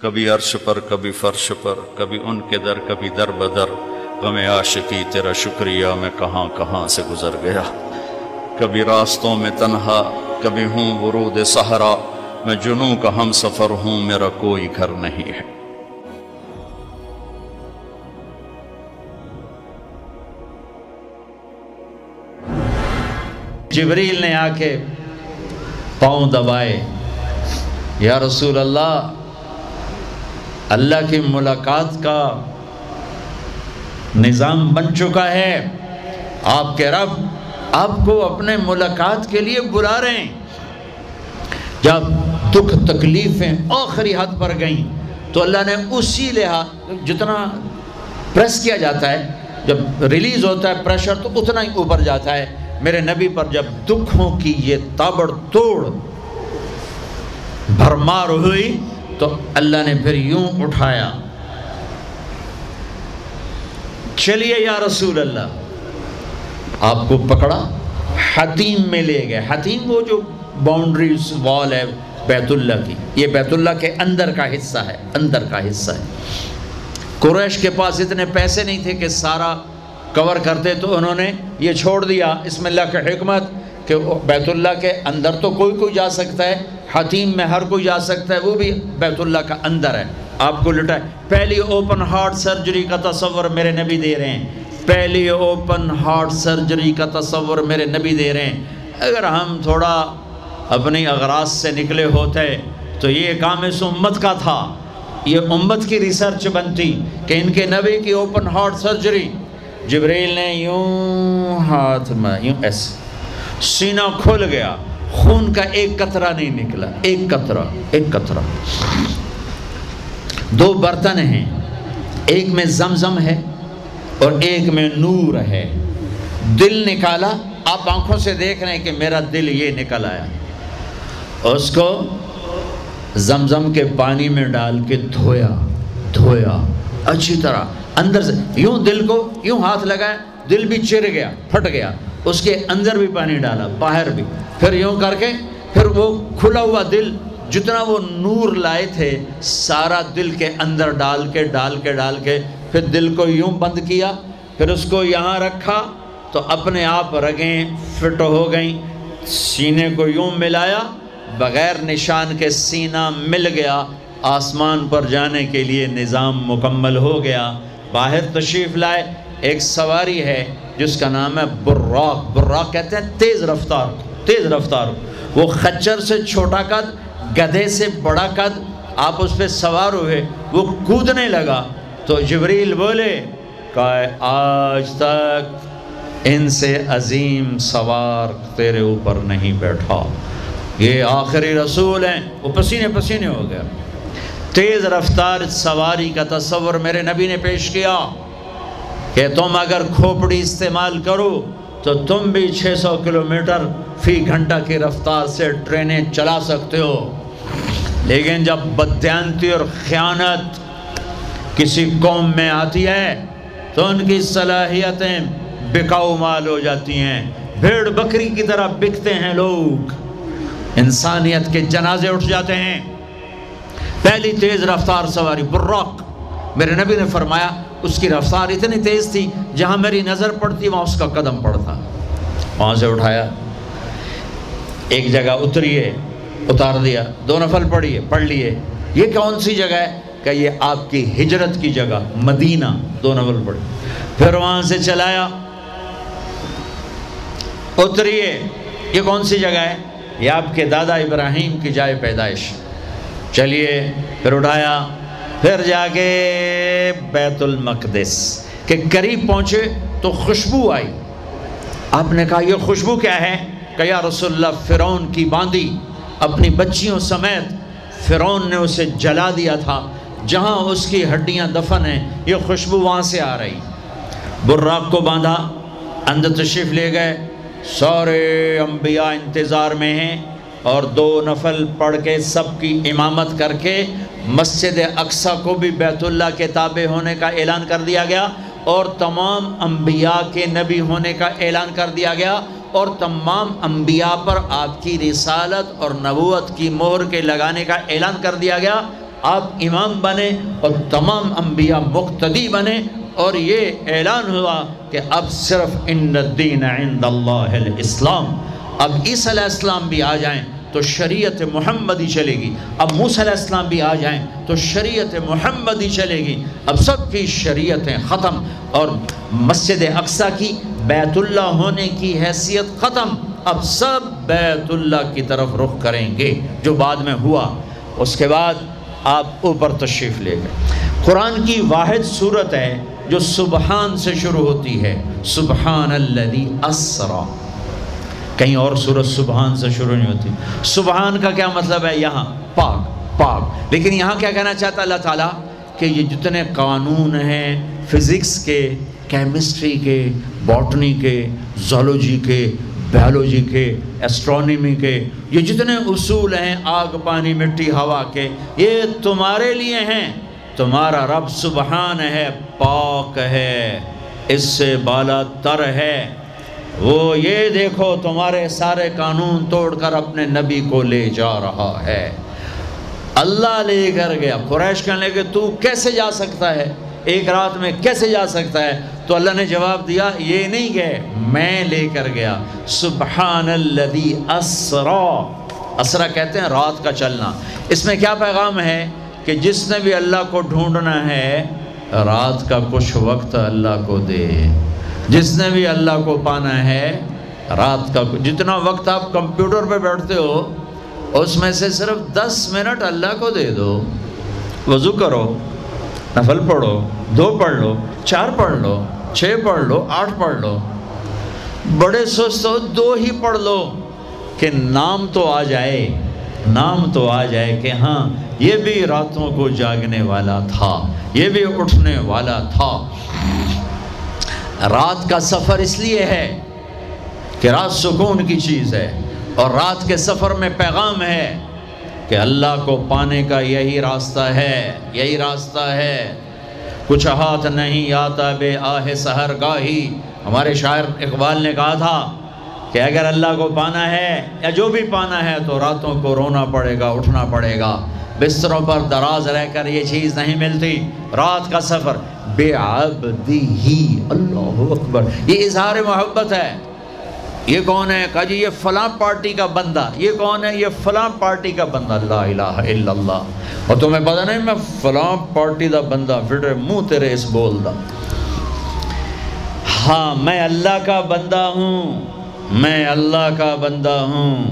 کبھی عرش پر کبھی فرش پر، کبھی ان کے در کبھی در بدر، غم عاشقی تیرا شکریہ میں کہاں کہاں سے گزر گیا۔ کبھی راستوں میں تنہا، کبھی ہوں ورود صحرا، میں جنوں کا ہم سفر ہوں، میرا کوئی گھر نہیں ہے۔ جبریل نے آ کے پاؤں دبائے، یا رسول اللہ، اللہ کی ملاقات کا نظام بن چکا ہے، آپ کے رب آپ کو اپنے ملاقات کے لیے بلا رہے ہیں۔ جب دکھ تکلیفیں آخری حد پر گئیں تو اللہ نے اسی لحاظ، جتنا پریس کیا جاتا ہے، جب ریلیز ہوتا ہے پریشر تو اتنا ہی اوپر جاتا ہے، میرے نبی پر جب دکھوں کی یہ تابڑ توڑ بھرمار ہوئی تو اللہ نے پھر یوں اٹھایا، چلیے یا رسول اللہ، آپ کو پکڑا، حتیم میں لے گئے۔ حتیم وہ جو باؤنڈری وال ہے بیت اللہ کی، یہ بیت اللہ کے اندر کا حصہ ہے، اندر کا حصہ ہے۔ قریش کے پاس اتنے پیسے نہیں تھے کہ سارا کور کرتے، تو انہوں نے یہ چھوڑ دیا، اس میں اللہ کی حکمت کہ بیت اللہ کے اندر تو کوئی جا سکتا ہے، حتیم میں ہر کوئی جا سکتا ہے، وہ بھی بیت اللہ کا اندر ہے، آپ کو لٹائے۔ پہلی اوپن ہارٹ سرجری کا تصور میرے نبی دے رہے ہیں، پہلی اوپن ہارٹ سرجری کا تصور میرے نبی دے رہے ہیں۔ اگر ہم تھوڑا اپنی اغراض سے نکلے ہوتے تو یہ کام اس امت کا تھا، یہ امت کی ریسرچ بنتی کہ ان کے نبی کی اوپن ہارٹ سرجری۔ جبریل نے یوں ہاتھ میں یوں ایسے، سینہ کھل گیا، خون کا ایک قطرہ نہیں نکلا، ایک قطرہ۔ دو برتن ہیں، ایک میں زمزم ہے اور ایک میں نور ہے۔ دل نکالا، آپ آنکھوں سے دیکھ رہے ہیں کہ میرا دل یہ نکل آیا، اس کو زمزم کے پانی میں ڈال کے دھویا اچھی طرح اندر سے، یوں دل کو یوں ہاتھ لگایا، دل بھی چر گیا، پھٹ گیا، اس کے اندر بھی پانی ڈالا، باہر بھی، پھر یوں کر کے پھر وہ کھلا ہوا دل، جتنا وہ نور لائے تھے سارا دل کے اندر ڈال کے پھر دل کو یوں بند کیا، پھر اس کو یہاں رکھا تو اپنے آپ رگیں فٹ ہو گئیں، سینے کو یوں ملایا، بغیر نشان کے سینہ مل گیا، آسمان پر جانے کے لیے نظام مکمل ہو گیا۔ باہر تشریف لائے، ایک سواری ہے جس کا نام ہے براق، براق کہتے ہیں تیز رفتار، وہ خچر سے چھوٹا قد، گدھے سے بڑا قد، آپ اس پہ سوار ہوئے، وہ کودنے لگا تو جبریل بولے کہ آج تک ان سے عظیم سوار تیرے اوپر نہیں بیٹھا، یہ آخری رسول ہیں۔ وہ پسینے ہو گیا۔ تیز رفتار سواری کا تصور میرے نبی نے پیش کیا کہ تم اگر کھوپڑی استعمال کرو تو تم بھی 600 کلومیٹر فی گھنٹہ کی رفتار سے ٹرینیں چلا سکتے ہو، لیکن جب بددیانتی اور خیانت کسی قوم میں آتی ہے تو ان کی صلاحیتیں بکاؤ مال ہو جاتی ہیں، بھیڑ بکری کی طرح بکتے ہیں لوگ، انسانیت کے جنازے اٹھ جاتے ہیں۔ پہلی تیز رفتار سواری براق، میرے نبی نے فرمایا اس کی رفتار اتنی تیز تھی جہاں میری نظر پڑتی وہاں اس کا قدم پڑتا، وہاں سے اٹھایا، ایک جگہ اتریے، اتار دیا، 2 نفل پڑھ لیے، یہ کون سی جگہ ہے کہ یہ آپ کی ہجرت کی جگہ مدینہ، 2 نفل پڑھ، پھر وہاں سے چلایا، اتریے، یہ کون سی جگہ ہے، یہ آپ کے دادا ابراہیم کی جائے پیدائش، چلیے، پھر اٹھایا، پھر جا کے بیت المقدس کے قریب پہنچے تو خوشبو آئی، آپ نے کہا یہ خوشبو کیا ہے؟ کہ یا رسول اللہ فرعون کی باندی اپنی بچیوں سمیت فرعون نے اسے جلا دیا تھا، جہاں اس کی ہڈیاں دفن ہیں یہ خوشبو وہاں سے آ رہی۔ براق کو باندھا، اندر تشریف لے گئے، سارے انبیاء انتظار میں ہیں، اور 2 نفل پڑھ کے سب کی امامت کر کے مسجد اقصی کو بھی بیت اللہ کے تابع ہونے کا اعلان کر دیا گیا، اور تمام انبیاء کے نبی ہونے کا اعلان کر دیا گیا، اور تمام انبیاء پر آپ کی رسالت اور نبوت کی مہر کے لگانے کا اعلان کر دیا گیا۔ آپ امام بنے اور تمام انبیاء مقتدی بنے، اور یہ اعلان ہوا کہ اب صرف ان الدین عند اللہ الاسلام، اب عیسیٰ علیہ السلام بھی آ جائیں تو شریعت محمدی چلے گی، اب موسیٰ علیہ السلام بھی آ جائیں تو شریعت محمدی چلے گی، اب سب کی شریعتیں ختم، اور مسجد اقصیٰ کی بیت اللہ ہونے کی حیثیت ختم، اب سب بیت اللہ کی طرف رخ کریں گے، جو بعد میں ہوا۔ اس کے بعد آپ اوپر تشریف لے گئے۔ قرآن کی واحد صورت ہے جو سبحان سے شروع ہوتی ہے، سبحان الذی اسرا، کہیں اور سورت سبحان سے شروع نہیں ہوتی۔ سبحان کا کیا مطلب ہے؟ یہاں پاک پاک، لیکن یہاں کیا کہنا چاہتا اللہ تعالیٰ کہ یہ جتنے قانون ہیں فزکس کے، کیمسٹری کے، باٹنی کے، زولوجی کے، بیولوجی کے، ایسٹرونومی کے، یہ جتنے اصول ہیں آگ پانی مٹی ہوا کے، یہ تمہارے لیے ہیں۔ تمہارا رب سبحان ہے، پاک ہے، اس سے بالا تر ہے، وہ یہ دیکھو تمہارے سارے قانون توڑ کر اپنے نبی کو لے جا رہا ہے۔ اللہ لے کر گیا۔ قریش کہنے لگے تو کیسے جا سکتا ہے، ایک رات میں کیسے جا سکتا ہے؟ تو اللہ نے جواب دیا یہ نہیں گئے، میں لے کر گیا۔ سبحان الذی اسرا، اسرا کہتے ہیں رات کا چلنا۔ اس میں کیا پیغام ہے کہ جس نے بھی اللہ کو ڈھونڈنا ہے رات کا کچھ وقت اللہ کو دے، جس نے بھی اللہ کو پانا ہے رات کا جتنا وقت آپ کمپیوٹر پہ بیٹھتے ہو اس میں سے صرف 10 منٹ اللہ کو دے دو۔ وضو کرو، نفل پڑھو، 2 پڑھ لو، 4 پڑھ لو، 6 پڑھ لو، 8 پڑھ لو، بڑے سست ہو 2 ہی پڑھ لو، کہ نام تو آ جائے، نام تو آ جائے کہ ہاں یہ بھی راتوں کو جاگنے والا تھا، یہ بھی اٹھنے والا تھا۔ رات کا سفر اس لیے ہے کہ رات سکون کی چیز ہے، اور رات کے سفر میں پیغام ہے کہ اللہ کو پانے کا یہی راستہ ہے، یہی راستہ ہے۔ کچھ ہاتھ نہیں آتا بے آہ سحر گاہی، ہمارے شاعر اقبال نے کہا تھا کہ اگر اللہ کو پانا ہے یا جو بھی پانا ہے تو راتوں کو رونا پڑے گا، اٹھنا پڑے گا، بستروں پر دراز رہ کر یہ چیز نہیں ملتی۔ رات کا سفر بے عبدی، اللہ اکبر، یہ اظہار محبت ہے۔ یہ کون ہے؟ کہا جی یہ فلاں پارٹی کا بندہ۔ یہ کون ہے؟ یہ فلاں پارٹی کا بندہ۔ لا الہ الا اللہ۔ اور تمہیں پتہ نہیں میں فلاں پارٹی دا بندہ، پھر منہ تیرے اس بول دا، ہاں میں اللہ کا بندہ ہوں، میں اللہ کا بندہ ہوں،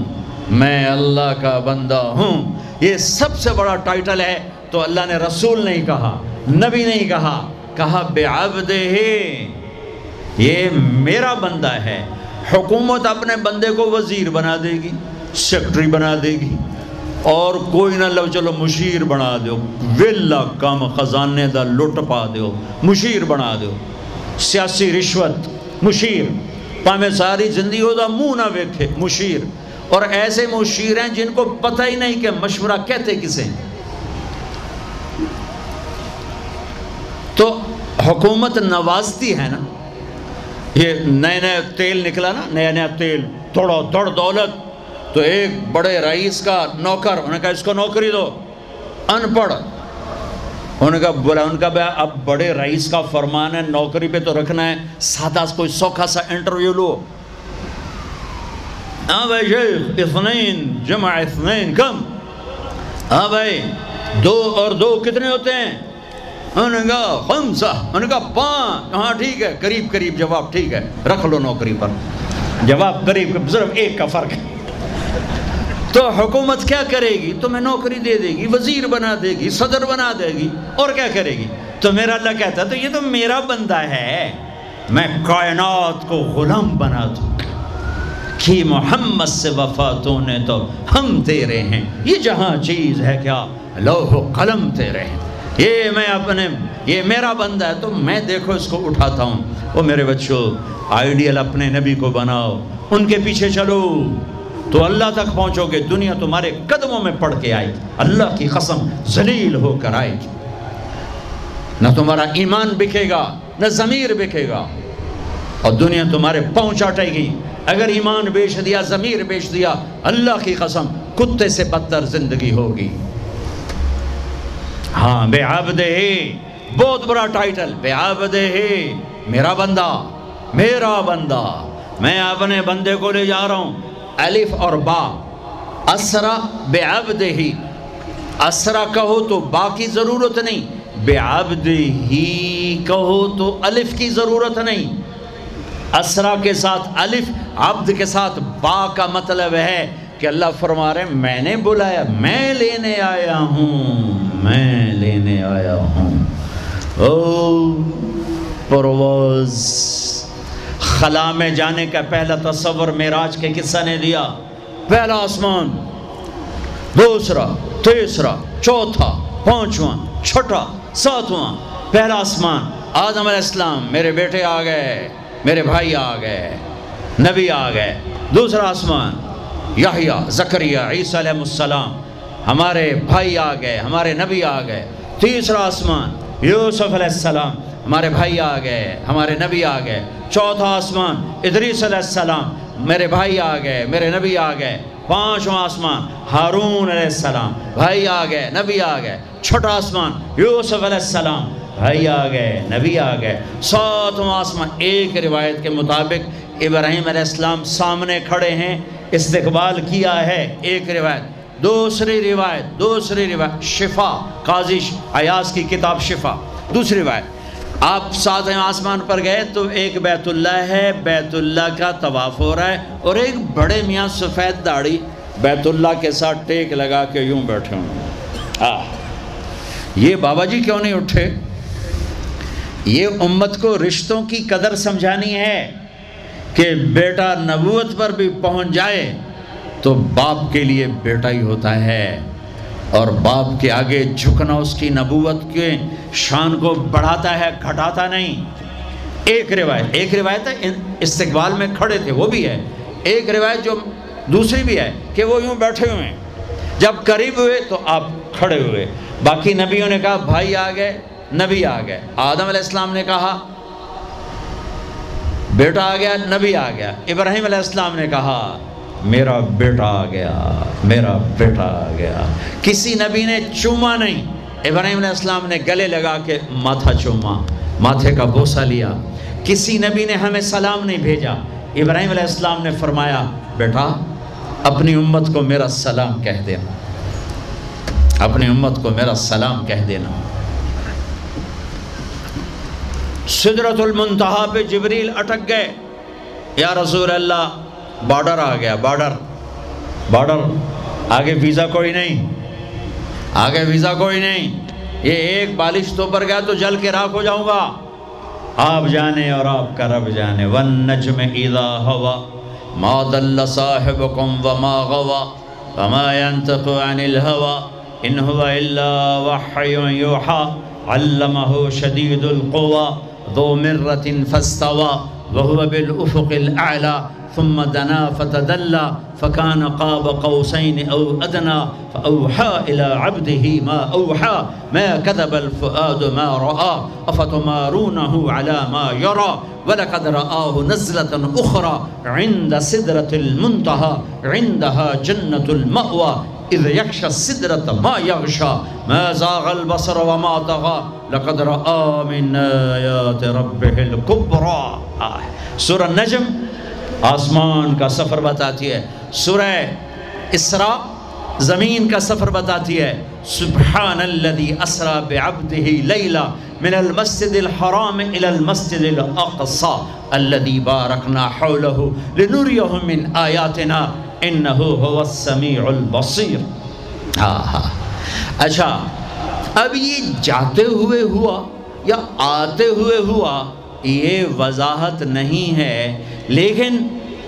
میں اللہ کا بندہ ہوں۔ یہ سب سے بڑا ٹائٹل ہے، تو اللہ نے رسول نہیں کہا، نبی نہیں کہا، کہا بعبدہ، یہ میرا بندہ ہے۔ حکومت اپنے بندے کو وزیر بنا دے گی، سیکٹری بنا دے گی، اور کوئی نہ لو چلو مشیر بنا دیو، ویلا کم خزانے دا لٹ پا دیو، مشیر بنا دیو، سیاسی رشوت مشیر، پامے ساری زندگی ہو دا منہ نہ ویکھے مشیر۔ اور ایسے مشیر ہیں جن کو پتہ ہی نہیں کہ مشورہ کہتے کسے۔ تو حکومت نوازتی ہے نا، یہ نئے نئے تیل نکلا نا، نیا نیا تیل، تھوڑا دوڑ دولت، تو ایک بڑے رئیس کا نوکر، انہوں نے کہا اس کو نوکری دو، ان پڑھ، انہوں نے کہا بولا، ان کا اب بڑے رئیس کا فرمان ہے نوکری پہ تو رکھنا ہے، سادہ کوئی سوکھا سا انٹرویو لو۔ ہاں بھائی شیخ، 2 جمع 2 کم؟ ہاں بھائی 2 اور 2 کتنے ہوتے ہیں؟ انہوں نے کہا 5، انہوں نے کہا 5، ہاں ٹھیک ہے، قریب قریب جواب ٹھیک ہے، رکھ لو نوکری پر، جواب قریب، صرف 1 کا فرق ہے۔ تو حکومت کیا کرے گی؟ تمہیں نوکری دے دے گی، وزیر بنا دے گی، صدر بنا دے گی، اور کیا کرے گی؟ تو میرا اللہ کہتا ہے تو یہ تو میرا بندہ ہے، میں کائنات کو غلام بنا دوں کہ محمد سے وفاتوں نے تو ہم تیرے ہیں، یہ جہاں چیز ہے کیا لوح و قلم تیرے ہیں، یہ میرا بندہ ہے، تو میں دیکھو اس کو اٹھاتا ہوں۔ وہ میرے بچوں، آئیڈیل اپنے نبی کو بناؤ، ان کے پیچھے چلو تو اللہ تک پہنچو گے، دنیا تمہارے قدموں میں پڑ کے آئے گی، اللہ کی قسم ذلیل ہو کر آئے گی، نہ تمہارا ایمان بکے گا نہ ضمیر بکے گا، اور دنیا تمہارے پاؤں چاٹے گی۔ اگر ایمان بیچ دیا، ضمیر بیچ دیا، اللہ کی قسم کتے سے بدتر زندگی ہوگی۔ ہاں بے عبد ہی، بہت بڑا ٹائٹل، بے عبد ہی، میرا بندہ، میرا بندہ، میں اپنے بندے کو لے جا رہا ہوں۔ الف اور با، اسرا بے عبد ہی، اسرا کہو تو با کی ضرورت نہیں، بے عبد ہی کہو تو الف کی ضرورت نہیں۔ اسرا کے ساتھ الف، عبد کے ساتھ با کا مطلب ہے کہ اللہ فرما رہے ہیں میں نے بلایا، میں لینے آیا ہوں، میں لینے آیا ہوں۔ او پرواز، خلا میں جانے کا پہلا تصور معراج کے قصہ نے دیا۔ پہلا آسمان، دوسرا، تیسرا، چوتھا، پانچواں، چھٹا، ساتواں۔ پہلا آسمان، آدم علیہ السلام، میرے بیٹے آ گئے، میرے بھائی آ گئے، نبی آ گئے۔ دوسرا آسمان، یحییٰ، زکریا، عیسیٰ علیہ السلام، ہمارے بھائی آ گئے، ہمارے نبی آ گئے۔ تیسرا آسمان، یوسف علیہ السلام، ہمارے بھائی آ گئے، ہمارے نبی آ گئے۔ چوتھا آسمان، ادریس علیہ السلام، میرے بھائی آ گئے، میرے نبی آ گئے۔ پانچواں آسمان، ہارون علیہ السلام، بھائی آ گئے، نبی آ گئے۔ چھٹا آسمان، یوسف علیہ السلام، بھائی آ گئے، نبی آ گئے۔ ساتواں آسمان، ایک روایت کے مطابق ابراہیم علیہ السلام سامنے کھڑے ہیں، استقبال کیا ہے، ایک روایت۔ دوسری روایت شفا، قاضی عیاض کی کتاب شفا، دوسری روایت، آپ ساتویں آسمان پر گئے تو ایک بیت اللہ ہے، بیت اللہ کا طواف ہو رہا ہے، اور ایک بڑے میاں سفید داڑھی بیت اللہ کے ساتھ ٹیک لگا کے یوں بیٹھے ہوں۔ یہ بابا جی کیوں نہیں اٹھے؟ یہ امت کو رشتوں کی قدر سمجھانی ہے کہ بیٹا نبوت پر بھی پہنچ جائے تو باپ کے لیے بیٹا ہی ہوتا ہے، اور باپ کے آگے جھکنا اس کی نبوت کے شان کو بڑھاتا ہے، گھٹاتا نہیں۔ ایک روایت ہے استقبال میں کھڑے تھے، وہ بھی ہے۔ ایک روایت جو دوسری بھی ہے کہ وہ یوں بیٹھے ہوئے ہیں، جب قریب ہوئے تو آپ کھڑے ہوئے۔ باقی نبیوں نے کہا بھائی آ گئے، نبی آ گئے۔ آدم علیہ السلام نے کہا بیٹا آ گیا، نبی آ گیا۔ ابراہیم علیہ السلام نے کہا میرا بیٹا آ گیا، میرا بیٹا آ گیا۔ کسی نبی نے چوما نہیں، ابراہیم علیہ السلام نے گلے لگا کے ماتھا چوما، ماتھے کا بوسہ لیا۔ کسی نبی نے ہمیں سلام نہیں بھیجا، ابراہیم علیہ السلام نے فرمایا بیٹا اپنی امت کو میرا سلام کہہ دینا، اپنی امت کو میرا سلام کہہ دینا۔ سدرۃ المنتہا پہ جبریل اٹک گئے، یا رسول اللہ بارڈر آ گیا، بارڈر، آگے ویزا کوئی نہیں، آگے ویزا کوئی نہیں، یہ ایک بالش تو پر گیا تو جل کے راکھ ہو جاؤں گا، آپ جانے اور آپ کا رب جانے۔ والنجم اذا ہوا ما ضل صاحبکم وما غوا وما ينطق عن الہوا ان هو الا وحی یوحا علمہ شدید القوا ذو مرۃ فاستوى وهو بالافق الاعلى ثم دنا فتدلى فكان قاب قوسين او ادنى فاوحى الى عبده ما اوحى ما كذب الفؤاد ما راى افتمارونه على ما يرى ولقد رآه نزلة اخرى عند سدرة المنتهى عندها جنة المأوى اذ يغشى السدرة ما يغشى ما زاغ البصر وما طغى لقد رآ من آیات ربه الکبریٰ۔ سورہ نجم آسمان کا سفر بتاتی ہے، سورہ اسراء زمین کا سفر بتاتی ہے۔ سبحان الذی اسریٰ بعبدہ لیلا من المسجد الحرام الى المسجد الاقصی الذی بارکنا حولہ لنریہ من آیاتنا انہ هو السمیع البصیر۔ اچھا اب یہ جاتے ہوئے ہوا یا آتے ہوئے ہوا یہ وضاحت نہیں ہے، لیکن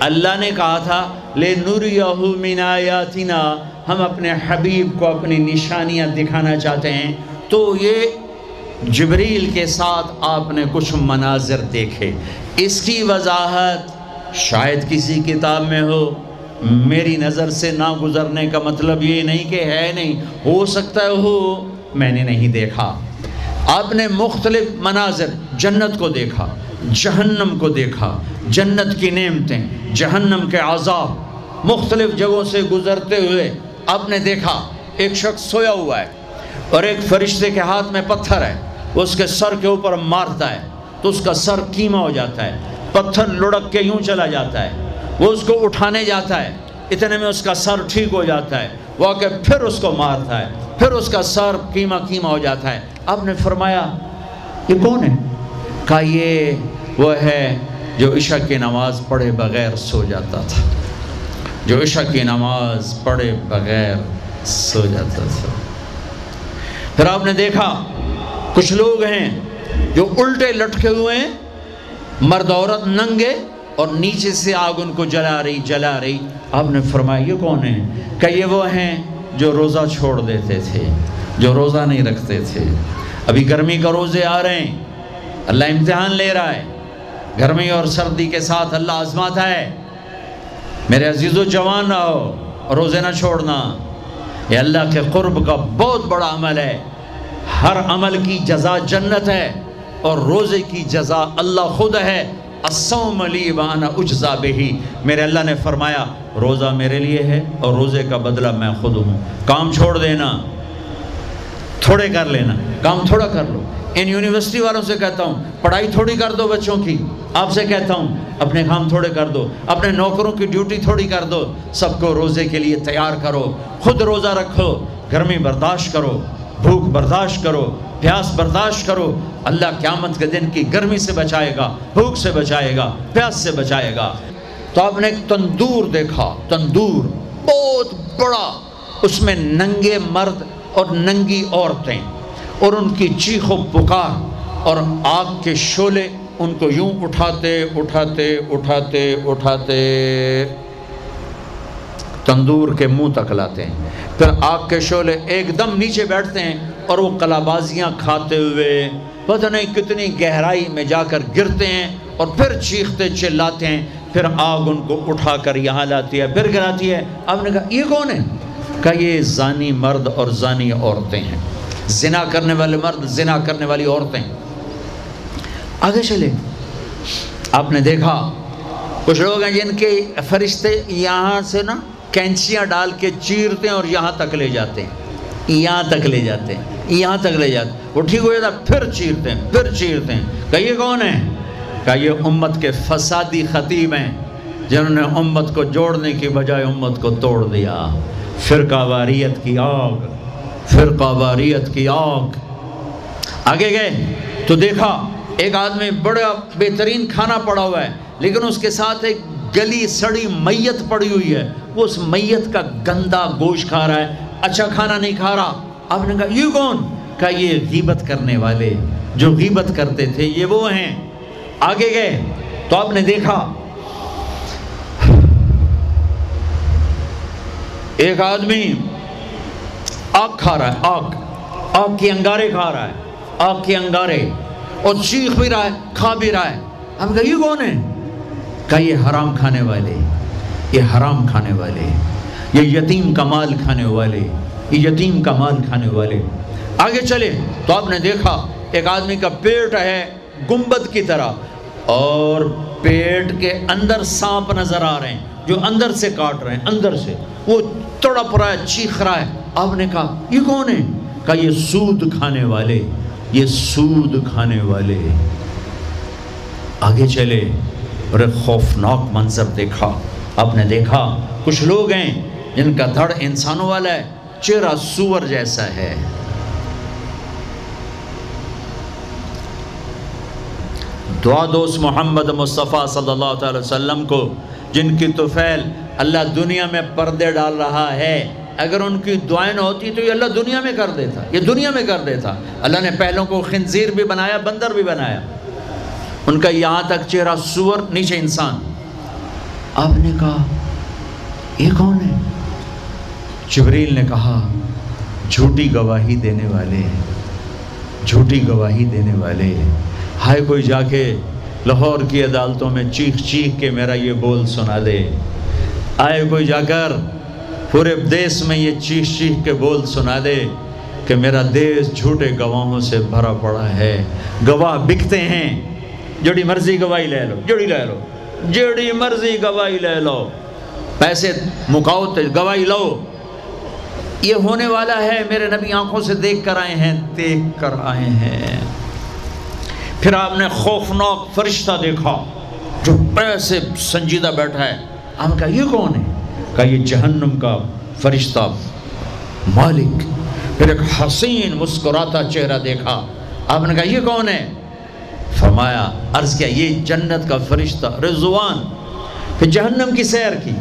اللہ نے کہا تھا لِنُرِيَهُ مِنْ آیاتنا، ہم اپنے حبیب کو اپنی نشانیاں دکھانا چاہتے ہیں، تو یہ جبریل کے ساتھ آپ نے کچھ مناظر دیکھے۔ اس کی وضاحت شاید کسی کتاب میں ہو، میری نظر سے نہ گزرنے کا مطلب یہ نہیں کہ ہے نہیں، ہو سکتا ہے ہو، میں نے نہیں دیکھا۔ آپ نے مختلف مناظر، جنت کو دیکھا، جہنم کو دیکھا، جنت کی نعمتیں، جہنم کے عذاب، مختلف جگہوں سے گزرتے ہوئے آپ نے دیکھا ایک شخص سویا ہوا ہے، اور ایک فرشتے کے ہاتھ میں پتھر ہے، وہ اس کے سر کے اوپر مارتا ہے تو اس کا سر کیما ہو جاتا ہے، پتھر لڑک کے یوں چلا جاتا ہے، وہ اس کو اٹھانے جاتا ہے، اتنے میں اس کا سر ٹھیک ہو جاتا ہے، وہ آ کے پھر اس کو مارتا ہے، پھر اس کا سر کیما ہو جاتا ہے۔ آپ نے فرمایا یہ کون ہے؟ کہا یہ وہ ہے جو عشاء کی نماز پڑھے بغیر سو جاتا تھا، جو عشاء کی نماز پڑھے بغیر سو جاتا تھا۔ پھر آپ نے دیکھا کچھ لوگ ہیں جو الٹے لٹکے ہوئے ہیں، مرد عورت ننگے، اور نیچے سے آگ ان کو جلا رہی۔ آپ نے فرمایا یہ کون ہے؟ کہ یہ وہ ہیں جو روزہ چھوڑ دیتے تھے، جو روزہ نہیں رکھتے تھے۔ ابھی گرمی کا روزے آ رہے ہیں، اللہ امتحان لے رہا ہے، گرمی اور سردی کے ساتھ اللہ آزماتا ہے۔ میرے عزیزو جوان رہو اور روزے نہ چھوڑنا، یہ اللہ کے قرب کا بہت بڑا عمل ہے۔ ہر عمل کی جزا جنت ہے اور روزے کی جزا اللہ خود ہے۔ الصوم لی وانا اجزا بہی، میرے اللہ نے فرمایا روزہ میرے لیے ہے اور روزے کا بدلہ میں خود ہوں۔ کام چھوڑ دینا، تھوڑے کر لینا، کام تھوڑا کر لو۔ ان یونیورسٹی والوں سے کہتا ہوں پڑھائی تھوڑی کر دو بچوں کی، آپ سے کہتا ہوں اپنے کام تھوڑے کر دو، اپنے نوکروں کی ڈیوٹی تھوڑی کر دو، سب کو روزے کے لیے تیار کرو، خود روزہ رکھو، گرمی برداشت کرو، بھوک برداشت کرو، پیاس برداشت کرو۔ اللہ قیامت کے دن کی گرمی سے بچائے گا، بھوک سے بچائے گا، پیاس سے بچائے گا۔ تو آپ نے ایک تندور دیکھا، تندور بہت بڑا، اس میں ننگے مرد اور ننگی عورتیں، اور ان کی چیخ و پکار، اور آگ کے شعلے ان کو یوں اٹھاتے تندور کے منہ تک لاتے ہیں، پھر آگ کے شعلے ایک دم نیچے بیٹھتے ہیں اور وہ کلابازیاں کھاتے ہوئے پتہ نہیں کتنی گہرائی میں جا کر گرتے ہیں، اور پھر چیختے چلاتے ہیں، پھر آگ ان کو اٹھا کر یہاں لاتی ہے، پھر گراتی ہے۔ آپ نے کہا یہ کون ہے؟ کہا یہ زانی مرد اور زانی عورتیں ہیں، زنا کرنے والے مرد، زنا کرنے والی عورتیں۔ آگے چلے، آپ نے دیکھا کچھ لوگ ہیں جن کے فرشتے یہاں سے نا کینچیاں ڈال کے چیرتے ہیں اور یہاں تک لے جاتے ہیں، یہاں تک لے جاتے ہیں، یہاں تک لے جاتے ہیں، وہ ٹھیک ہو جاتا ہے پھر چیرتے ہیں۔ کہ یہ کون ہے؟ کہ یہ امت کے فسادی خطیب ہیں جنہوں نے امت کو جوڑنے کی بجائے امت کو توڑ دیا۔ فرقہ واریت کی آگ، فرقہ واریت کی آگ۔ آگے گئے تو دیکھا ایک آدمی بڑا بہترین کھانا پڑا ہوا ہے، لیکن اس کے ساتھ ایک گلی سڑی میت پڑی ہوئی ہے، وہ اس میت کا گندا گوشت کھا رہا ہے، اچھا کھانا نہیں کھا رہا۔ آپ نے کہا یہ کون؟ کہا یہ غیبت کرنے والے، جو غیبت کرتے تھے یہ وہ ہیں۔ آگے گئے تو آپ نے دیکھا ایک آدمی آگ کھا رہا ہے، آگ کے انگارے کھا رہا ہے، آگ کے انگارے، اور چیخ بھی رہا ہے، کھا بھی رہا ہے۔ ہم کہا یہ کون ہے؟ کہا یہ حرام کھانے والے، یہ حرام کھانے والے، یہ یتیم کا مال کھانے والے، یہ یتیم کا مال کھانے والے۔ آگے چلے تو آپ نے دیکھا ایک آدمی کا پیٹ ہے گنبد کی طرح، اور پیٹ کے اندر سانپ نظر آ رہے ہیں جو اندر سے کاٹ رہے ہیں، اندر سے وہ تڑپ رہا ہے، چیخ رہا ہے۔ آپ نے کہا یہ کون ہے؟ کہا یہ سود کھانے والے، یہ سود کھانے والے۔ آگے چلے اور ایک خوفناک منظر دیکھا۔ آپ نے دیکھا کچھ لوگ ہیں جن کا دھڑ انسانوں والا ہے، چہرہ سور جیسا ہے۔ دعا دوست محمد مصطفیٰ صلی اللہ علیہ وسلم کو، جن کی طفیل اللہ دنیا میں پردے ڈال رہا ہے، اگر ان کی دعائیں نہ ہوتی تو یہ اللہ دنیا میں کر دیتا، یہ دنیا میں کر دیتا۔ اللہ نے پہلوں کو خنزیر بھی بنایا، بندر بھی بنایا، ان کا یہاں تک چہرہ سور، نیچے انسان۔ آپ نے کہا یہ کون ہے؟ جبریل نے کہا جھوٹی گواہی دینے والے، جھوٹی گواہی دینے والے۔ ہائے کوئی جا کے لاہور کی عدالتوں میں چیخ چیخ کے میرا یہ بول سنا دے، آئے کوئی جا کر پورے دیس میں یہ چیخ چیخ کے بول سنا دے کہ میرا دیس جھوٹے گواہوں سے بھرا پڑا ہے، گواہ بکتے ہیں، جڑی مرضی گواہی لے لو، جڑی مرضی گواہی لے لو، پیسے مکاؤ تے گواہی لو۔ یہ ہونے والا ہے، میرے نبی آنکھوں سے دیکھ کر آئے ہیں، دیکھ کر آئے ہیں۔ پھر آپ نے خوفناک فرشتہ دیکھا جو ایسے سنجیدہ بیٹھا ہے۔ آپ نے کہا یہ کون ہے؟ کہا یہ جہنم کا فرشتہ مالک۔ پھر ایک حسین مسکراتا چہرہ دیکھا۔ آپ نے کہا یہ کون ہے؟ فرمایا، عرض کیا یہ جنت کا فرشتہ رضوان۔ پھر جہنم کی سیر کی۔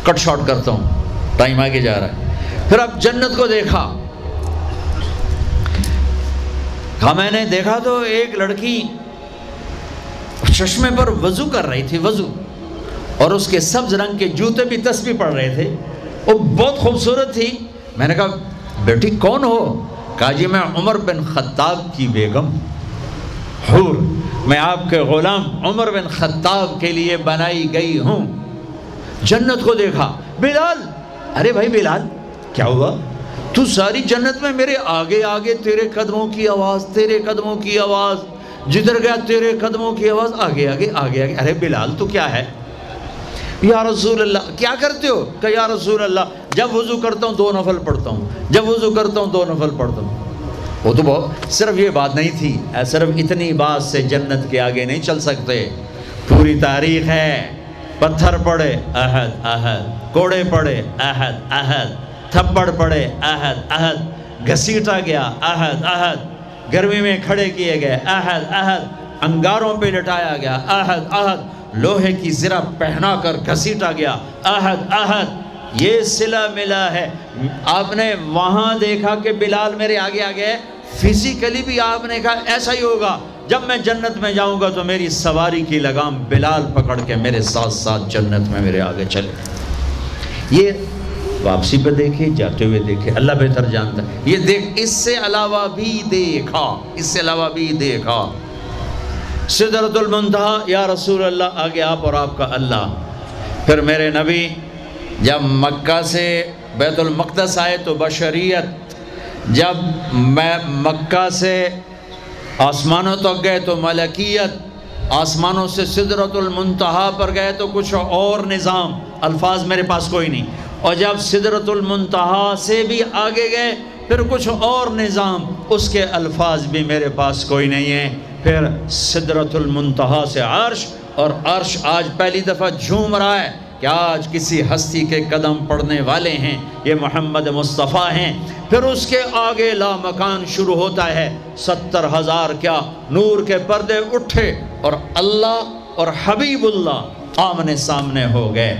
کٹ شارٹ کرتا ہوں، ٹائم آگے جا رہا ہے۔ پھر اب جنت کو دیکھا۔ کہا میں نے دیکھا تو ایک لڑکی چشمے پر وضو کر رہی تھی، وضو، اور اس کے سبز رنگ کے جوتے بھی تسبیح پڑھ رہے تھے، وہ بہت خوبصورت تھی۔ میں نے کہا بیٹی کون ہو؟ کہا جی میں عمر بن خطاب کی بیگم حور، میں آپ کے غلام عمر بن خطاب کے لیے بنائی گئی ہوں۔ جنت کو دیکھا۔ بلال، ارے بھائی بلال کیا ہوا؟ تو ساری جنت میں میرے آگے آگے، تیرے قدموں کی آواز، تیرے قدموں کی آواز، جدھر گیا تیرے قدموں کی آواز، آگے آگے آگے آگے۔ ارے بلال تو کیا ہے؟ یا رسول اللہ کیا کرتے ہو؟ کہ یا رسول اللہ جب وضو کرتا ہوں 2 نفل پڑھتا ہوں، جب وضو کرتا ہوں 2 نفل پڑھتا ہوں۔ وہ تو بہت، صرف یہ بات نہیں تھی، صرف اتنی بات سے جنت کے آگے نہیں چل سکتے، پوری تاریخ ہے۔ پتھر پڑے احد احد، کوڑے پڑے احد احد، تھپڑ پڑے احد احد، گھسیٹا گیا احد احد، گرمی میں کھڑے کیے گئے احد احد، انگاروں پہ لٹایا گیا احد احد، لوہے کی زرہ پہنا کر گھسیٹا گیا احد احد۔ یہ صلہ ملا ہے۔ آپ نے وہاں دیکھا کہ بلال میرے آگے آگے ہے، فزیکلی بھی آپ نے کہا ایسا ہی ہوگا، جب میں جنت میں جاؤں گا تو میری سواری کی لگام بلال پکڑ کے میرے ساتھ ساتھ جنت میں میرے آگے چلے۔ یہ واپسی پہ دیکھے، جاتے ہوئے دیکھے، اللہ بہتر جانتا ہے۔ یہ دیکھ، اس سے علاوہ بھی دیکھا، اس سے علاوہ بھی دیکھا۔ سدرۃ المنتہا، یا رسول اللہ آگے آپ اور آپ کا اللہ۔ پھر میرے نبی جب مکہ سے بیت المقدس آئے تو بشریت، جب میں مکہ سے آسمانوں تک گئے تو ملکیت، آسمانوں سے سدرۃ المنتہا پر گئے تو کچھ اور نظام، الفاظ میرے پاس کوئی نہیں، اور جب سدرۃ المنتہا سے بھی آگے گئے پھر کچھ اور نظام، اس کے الفاظ بھی میرے پاس کوئی نہیں ہے۔ پھر سدرۃ المنتہا سے عرش، اور عرش آج پہلی دفعہ جھوم رہا ہے کہ آج کسی ہستی کے قدم پڑنے والے ہیں، یہ محمد مصطفیٰ ہیں۔ پھر اس کے آگے لامکان شروع ہوتا ہے، 70,000 کیا نور کے پردے اٹھے، اور اللہ اور حبیب اللہ آمنے سامنے ہو گئے۔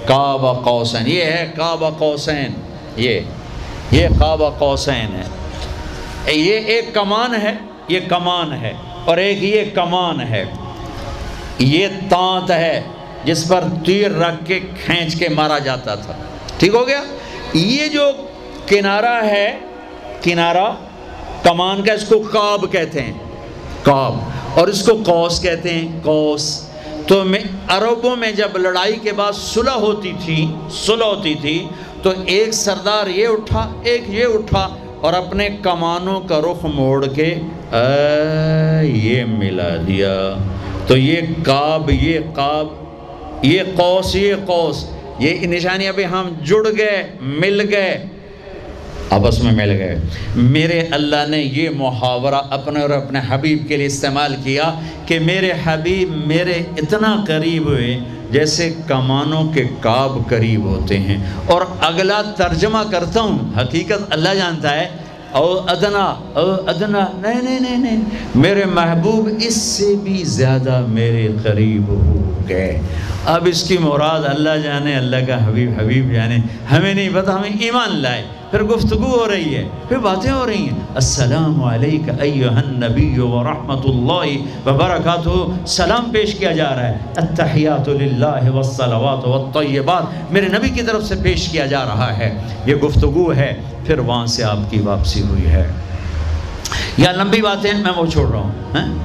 قاب قوسین، یہ ہے قاب قوسین، یہ قاب قوسین ہے۔ یہ ایک کمان ہے، یہ کمان ہے، اور ایک یہ کمان ہے، یہ تانت ہے جس پر تیر رکھ کے کھینچ کے مارا جاتا تھا۔ ٹھیک ہو گیا؟ یہ جو کنارہ ہے، کنارہ کمان کا، اس کو قاب کہتے ہیں، قاب، اور اس کو قوس کہتے ہیں، قوس۔ تو عربوں میں جب لڑائی کے بعد صلح ہوتی تھی تو ایک سردار یہ اٹھا، ایک یہ اٹھا، اور اپنے کمانوں کا رخ موڑ کے یہ ملا دیا، تو یہ قاب، یہ قاب، یہ قوس، یہ قوس، یہ نشانیاں بھی ہم جڑ گئے، مل گئے، آپس میں مل گئے۔ میرے اللہ نے یہ محاورہ اپنے اور اپنے حبیب کے لیے استعمال کیا کہ میرے حبیب میرے اتنا قریب ہوئے جیسے کمانوں کے قاب قریب ہوتے ہیں۔ اور اگلا ترجمہ کرتا ہوں، حقیقت اللہ جانتا ہے، او ادنا، نہیں، میرے محبوب اس سے بھی زیادہ میرے قریب ہو گئے۔ اب اس کی مراد اللہ جانے، اللہ کا حبیب جانے، ہمیں نہیں پتہ، ہمیں ایمان لائے۔ پھر گفتگو ہو رہی ہے، پھر باتیں ہو رہی ہیں، السلام علیکہ ایھا النبی ورحمۃ اللہ وبرکاتہ، سلام پیش کیا جا رہا ہے، التحیات للہ والصلوات والطیبات میرے نبی کی طرف سے پیش کیا جا رہا ہے، یہ گفتگو ہے۔ پھر وہاں سے آپ کی واپسی ہوئی ہے۔ یا لمبی باتیں میں وہ چھوڑ رہا ہوں۔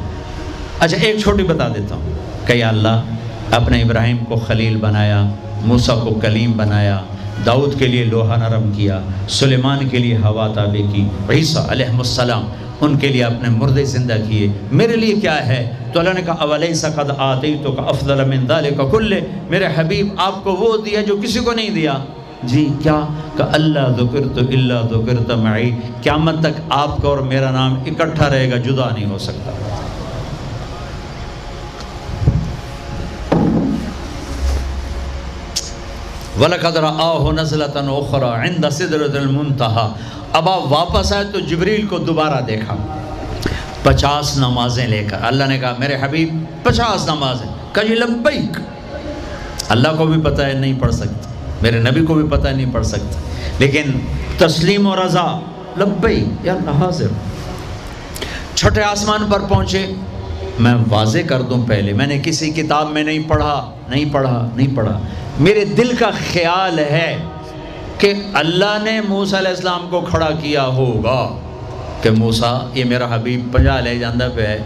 اچھا ایک چھوٹی بتا دیتا ہوں کہ یا اللہ اپنے ابراہیم کو خلیل بنایا، موسیٰ کو کلیم بنایا، داؤد کے لیے لوہا نرم کیا، سلیمان کے لیے ہوا تابع کی، عیسیٰ علیہ السلام ان کے لیے اپنے مردے زندہ کیے، میرے لیے کیا ہے؟ تو اللہ نے کہا اولیس قد آتیتک افضل من ذلک کلہ، میرے حبیب آپ کو وہ دیا جو کسی کو نہیں دیا۔ جی کیا؟ کہ اللہ ذکرت الا ذکرت معی، قیامت تک آپ کا اور میرا نام اکٹھا رہے گا، جدا نہیں ہو سکتا۔ وَلَقَدْ رَآهُ نَزْلَةً أُخْرَى عِنْدَ سِدْرَةِ الْمُنْتَهَى۔ اب آپ واپس آئے تو جبریل کو دوبارہ دیکھا 50 نمازیں لے کر۔ اللہ نے کہا میرے حبیب 50 نمازیں، کہا جی لبیک۔ اللہ کو بھی پتہ ہے نہیں پڑھ سکتے، میرے نبی کو بھی پتہ ہے نہیں پڑھ سکتے، لیکن تسلیم و رضا، لبیک یا اللہ حاضر۔ چھٹے آسمان پر پہنچے۔ میں واضح کر دوں پہلے، میں نے کسی کتاب میں نہیں پڑھا، میرے دل کا خیال ہے کہ اللہ نے موسیٰ علیہ السلام کو کھڑا کیا ہوگا کہ موسیٰ یہ میرا حبیب 50 لے جاندہ پہ ہے،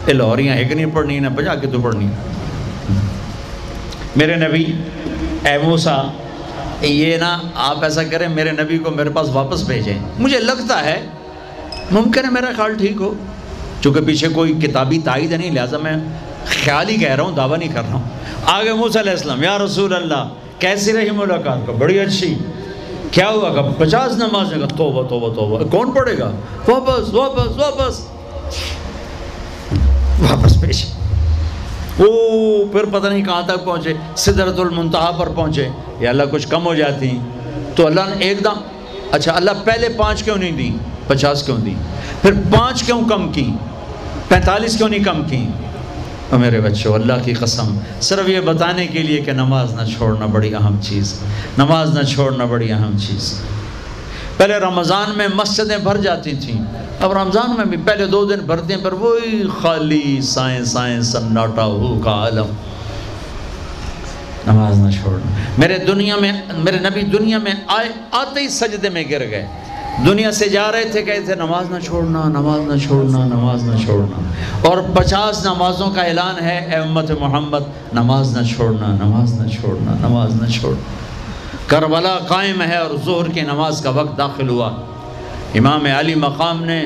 یہ لاہوریاں ایک نہیں پڑھنی نہ 50 کے تو پڑھنی۔ میرے نبی اے موسیٰ یہ نا آپ ایسا کریں، میرے نبی کو میرے پاس واپس بھیجیں، مجھے لگتا ہے ممکن ہے میرا خیال ٹھیک ہو، چونکہ پیچھے کوئی کتابی تائید نہیں، لہٰذا میں خیال ہی کہہ رہا ہوں، دعویٰ نہیں کر رہا ہوں۔ آگے موسیٰ علیہ السلام، یا رسول اللہ کیسی رہی ملاقات؟ کا بڑی اچھی۔ کیا ہوا؟ کہ 50 نمازیں۔ کا توبہ توبہ توبہ، کون پڑھے گا؟ واپس واپس واپس واپس پیش۔ پھر پتہ نہیں کہاں تک پہنچے، سدرۃ المنتہا پر پہنچے۔ یا اللہ کچھ کم ہو جاتی تو اللہ نے ایک دم، اچھا اللہ پہلے 5 کیوں نہیں دی، 50 کیوں دی؟ پھر 5 کیوں کم کی، 45 کیوں نہیں کم کی؟ اور میرے بچوں اللہ کی قسم، صرف یہ بتانے کے لیے کہ نماز نہ چھوڑنا بڑی اہم چیز، نماز نہ چھوڑنا بڑی اہم چیز۔ پہلے رمضان میں مسجدیں بھر جاتی تھیں، اب رمضان میں بھی پہلے 2 دن بھرتے ہیں، پر وہی خالی سائیں سناٹا ہو کا عالم۔ نماز نہ چھوڑنا۔ میرے نبی دنیا میں آتے ہی سجدے میں گر گئے، دنیا سے جا رہے تھے، کہتے تھے نماز نہ چھوڑنا، نماز نہ چھوڑنا، نماز نہ چھوڑنا۔ اور 50 نمازوں کا اعلان ہے، اے امت محمد نماز نہ چھوڑنا، نماز نہ چھوڑنا، نماز نہ چھوڑنا۔ کربلا قائم ہے اور ظہر کی نماز کا وقت داخل ہوا، امام علی مقام نے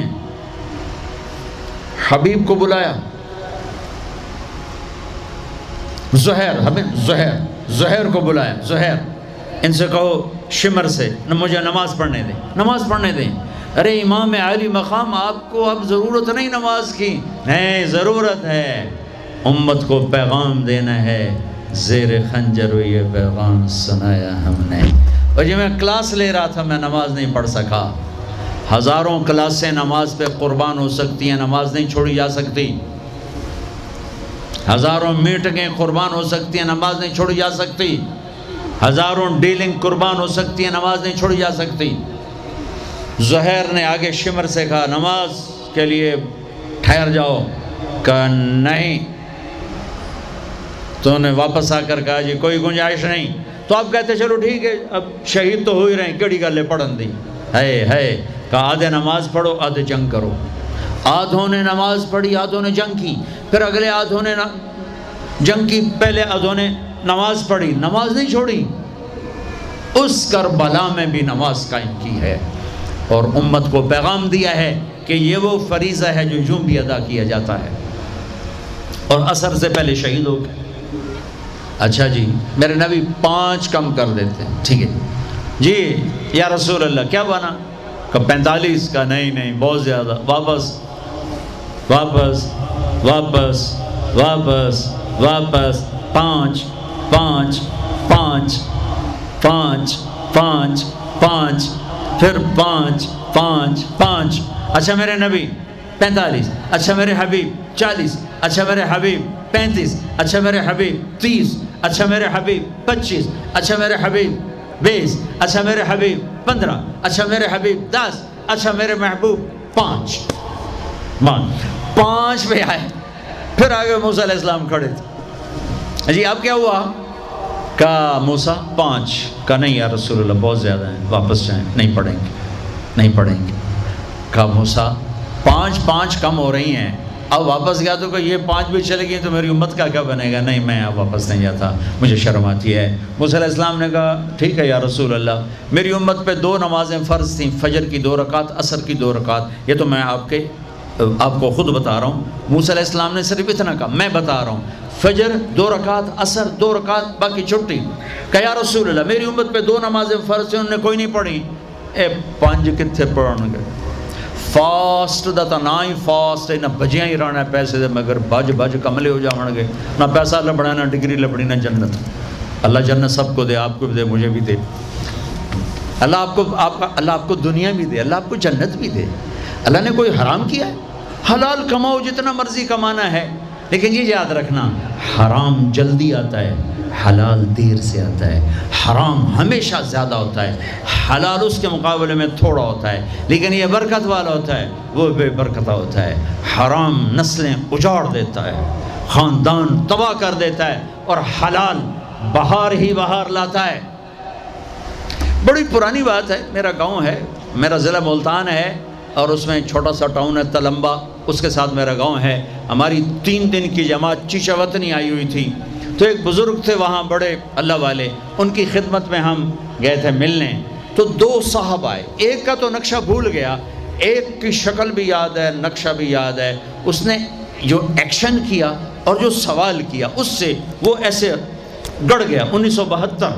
حبیب کو بلایا، زہیر کو بلایا، زہیر ان سے کہو شمر سے مجھے نماز پڑھنے دیں۔ ارے امام علی مقام آپ کو اب ضرورت نہیں نماز کی، نہیں ضرورت ہے، امت کو پیغام دینا ہے، زیر خنجر یہ پیغام سنایا ہم نے۔ اور جب میں کلاس لے رہا تھا میں نماز نہیں پڑھ سکا، ہزاروں کلاسیں نماز پہ قربان ہو سکتی ہیں، نماز نہیں چھوڑی جا سکتی، ہزاروں میٹنگیں قربان ہو سکتی ہیں، نماز نہیں چھوڑی جا سکتی، ہزاروں ڈیلنگ قربان ہو سکتی ہیں، نماز نہیں چھوڑی جا سکتی۔ زہیر نے آگے شمر سے کہا نماز کے لیے ٹھہر جاؤ، کہا نہیں، تو انہیں واپس آ کر کہا جی کوئی گنجائش نہیں، تو آپ کہتے چلو ٹھیک ہے اب شہید تو ہو ہی رہے ہیں، کیڑی گلے پڑھن دی ہے، کہا آدھے نماز پڑھو آدھے جنگ کرو۔ آدھوں نے نماز پڑھی، آدھوں نے جنگ کی، پھر اگلے آدھوں نے جنگ کی، پہلے آدھوں نے نماز پڑھی، نماز نہیں چھوڑی، اس کربلا میں بھی نماز قائم کی ہے، اور امت کو پیغام دیا ہے کہ یہ وہ فریضہ ہے جو یوں بھی ادا کیا جاتا ہے، اور عصر سے پہلے شہید ہو گئے۔ اچھا جی میرے نبی 5 کم کر دیتے ہیں، ٹھیک ہے جی یا رسول اللہ کیا بنا؟ کہ 45، کا نہیں بہت زیادہ، واپس واپس واپس واپس واپس 5 5 5 5 5 5 پھر 5 5 5۔ اچھا میرے نبی 45، اچھا میرے حبیب 40، اچھا میرے حبیب 35، اچھا میرے حبیب 30، اچھا میرے حبیب 25، اچھا میرے حبیب 20، اچھا میرے حبیب 15، اچھا میرے حبیب 10، اچھا میرے محبوب 5 پہ آئے۔ پھر آگے موسیٰ علیہ السلام کھڑے تھے، جی اب کیا ہوا؟ کہا موسیٰ 5، کہا نہیں یا رسول اللہ بہت زیادہ ہیں، واپس جائیں، نہیں پڑھیں گے۔ کہا موسیٰ 5 کم ہو رہی ہیں، اب واپس گیا تو کہ یہ 5 بھی چلے گئی تو میری امت کا کیا بنے گا؟ نہیں میں اب واپس نہیں جاتا، مجھے شرم آتی ہے۔ موسیٰ علیہ السلام نے کہا ٹھیک ہے یا رسول اللہ، میری امت پہ 2 نمازیں فرض تھیں، فجر کی 2 رکعت، عصر کی 2 رکعت، یہ تو میں آپ کو خود بتا رہا ہوں۔ موسیٰ علیہ السلام نے صرف اتنا کہا، میں بتا رہا ہوں فجر 2 رکعت، عصر 2 رکعت، باقی چھٹی۔ کہ یا رسول اللہ میری امت پہ 2 نمازیں فرض ہیں، انہوں نے کوئی نہیں پڑھی۔ 5 کتھے پڑھن گے؟ فاسٹ دا تا نہ ہی فاسٹ ہے، نہ بجیاں ہی رہنا ہے پیسے دے، مگر بج کملے ہو جاؤں گے، نہ پیسہ لبڑا، نہ ڈگری لبڑی، نہ جنت۔ اللہ جنت سب کو دے، آپ کو بھی دے، مجھے بھی دے۔ اللہ آپ کو دنیا بھی دے، اللہ آپ کو جنت بھی دے۔ اللہ نے کوئی حرام کیا ہے؟ حلال کماؤ جتنا مرضی کمانا ہے، لیکن یہ یاد رکھنا حرام جلدی آتا ہے، حلال دیر سے آتا ہے۔ حرام ہمیشہ زیادہ ہوتا ہے، حلال اس کے مقابلے میں تھوڑا ہوتا ہے، لیکن یہ برکت والا ہوتا ہے، وہ بے برکتہ ہوتا ہے۔ حرام نسلیں اجاڑ دیتا ہے، خاندان تباہ کر دیتا ہے، اور حلال بہار ہی بہار لاتا ہے۔ بڑی پرانی بات ہے، میرا گاؤں ہے، میرا ضلع ملتان ہے، اور اس میں چھوٹا سا ٹاؤن ہے تلمبا، اس کے ساتھ میرا گاؤں ہے۔ ہماری 3 دن کی جماعت چیچا وطنی آئی ہوئی تھی، تو ایک بزرگ تھے وہاں بڑے اللہ والے، ان کی خدمت میں ہم گئے تھے ملنے۔ تو 2 صاحب آئے، ایک کا تو نقشہ بھول گیا، ایک کی شکل بھی یاد ہے، نقشہ بھی یاد ہے۔ اس نے جو ایکشن کیا اور جو سوال کیا، اس سے وہ ایسے گڑ گیا۔ 1972،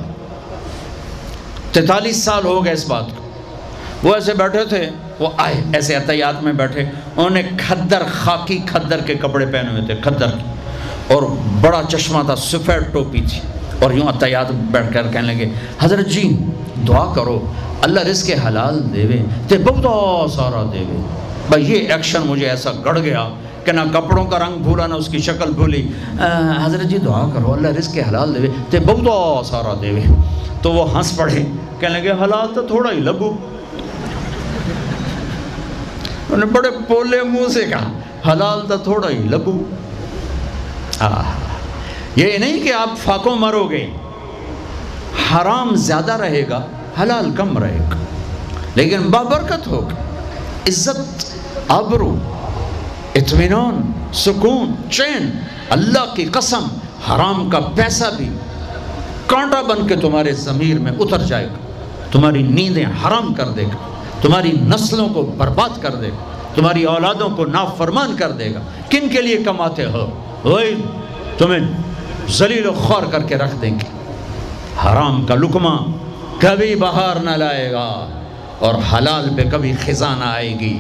43 سال ہو گئے اس بات کو۔ وہ ایسے بیٹھے تھے، وہ آئے ایسے عطیات میں بیٹھے، انہوں نے کھدر، خاکی کھدر کے کپڑے پہنے ہوئے تھے، کھدر کے، اور بڑا چشمہ تھا، سفید ٹوپی تھی، اور یوں عطیات بیٹھ کر کہنے لگے حضرت جی دعا کرو اللہ رزق حلال دے وے تے بہت سارا دے وے۔ بھائی یہ ایکشن مجھے ایسا گڑ گیا کہ نہ کپڑوں کا رنگ بھولا، نہ اس کی شکل بھولی۔ حضرت جی دعا کرو اللہ رزق حلال دے وے تے بہت سارا دے وے۔ تو وہ ہنس پڑے، کہنے لگے حلال تو تھوڑا ہی لگو۔ انہوں نے بڑے پولے منہ سے کہا حلال تو تھوڑا ہی لگو۔ یہ نہیں کہ آپ فاقوں مرو گے، حرام زیادہ رہے گا، حلال کم رہے گا، لیکن بابرکت ہوگا، عزت، آبرو، اطمینان، سکون، چین۔ اللہ کی قسم حرام کا پیسہ بھی کانٹا بن کے تمہارے ضمیر میں اتر جائے گا، تمہاری نیندیں حرام کر دے گا، تمہاری نسلوں کو برباد کر دے گا، تمہاری اولادوں کو نافرمان کر دے گا۔ کن کے لیے کماتے ہو؟ وہی تمہیں ذلیل و خوار کر کے رکھ دیں گے۔ حرام کا لقمہ کبھی بہار نہ لائے گا، اور حلال پہ کبھی خزاں نہ آئے گی۔